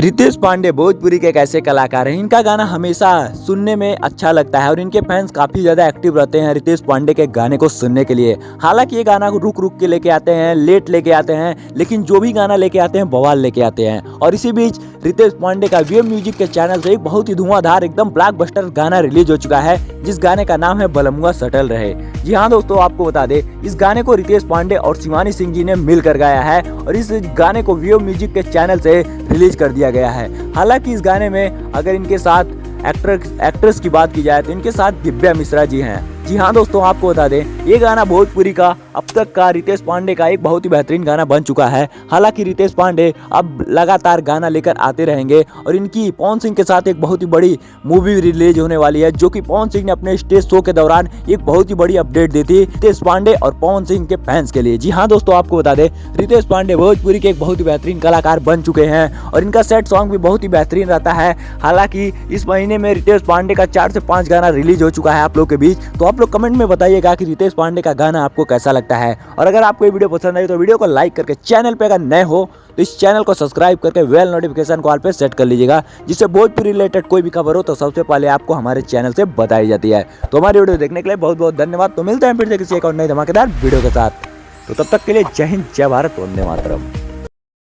रितेश पांडे भोजपुरी के एक ऐसे कलाकार हैं, इनका गाना हमेशा सुनने में अच्छा लगता है और इनके फैंस काफी ज्यादा एक्टिव रहते हैं रितेश पांडे के गाने को सुनने के लिए। हालांकि ये गाना को रुक रुक के लेके आते हैं, लेट लेके आते हैं, लेकिन जो भी गाना लेके आते हैं बवाल लेके आते हैं। और इसी बीच रितेश पांडे का वेव म्यूजिक के चैनल से एक बहुत ही धुआंधार एकदम ब्लॉकबस्टर गाना रिलीज हो चुका है, जिस गाने का नाम है बलमुआ सटल रहे। जी हाँ दोस्तों, आपको बता दें इस गाने को रितेश पांडे और शिवानी सिंह जी ने मिलकर गाया है और इस गाने को वेव म्यूजिक के चैनल से रिलीज कर दिया गया है। हालांकि इस गाने में अगर इनके साथ एक्ट्रेस की बात की जाए तो इनके साथ दिव्या मिश्रा जी हैं। जी हाँ दोस्तों, आपको बता दें ये गाना भोजपुरी का अब तक का रितेश पांडे का एक बहुत ही बेहतरीन गाना बन चुका है। हालांकि रितेश पांडे अब लगातार गाना लेकर आते रहेंगे और इनकी पवन सिंह के साथ एक बहुत ही बड़ी मूवी रिलीज होने वाली है, जो कि पवन सिंह ने अपने स्टेज शो के दौरान एक बहुत ही बड़ी अपडेट दी थी रितेश पांडे और पवन सिंह के फैंस के लिए। जी हाँ दोस्तों, आपको बता दें रितेश पांडे भोजपुरी के एक बहुत ही बेहतरीन कलाकार बन चुके हैं और इनका सेट सॉन्ग भी बहुत ही बेहतरीन रहता है। हालांकि इस महीने में रितेश पांडे का 4 से 5 गाना रिलीज हो चुका है आप लोग के बीच। तो आप लोग कमेंट में बताइएगा कि रितेश पांडे का गाना आपको कैसा लगता है। और अगर आपको ये वीडियो पसंद आई तो वीडियो को लाइक करके, चैनल पे अगर नए हो तो इस चैनल को सब्सक्राइब करके बेल नोटिफिकेशन को ऑल पे सेट कर लीजिएगा, जिससे भोजपुरी रिलेटेड कोई भी खबर हो तो सबसे पहले आपको हमारे चैनल से बताई जाती है। तो हमारी वीडियो देखने के लिए बहुत बहुत धन्यवाद। तो मिलते हैं फिर से किसी एक और नई धमाकेदार वीडियो के साथ। तो तब तक के लिए जय हिंद, जय भारत, वंदे मातरम।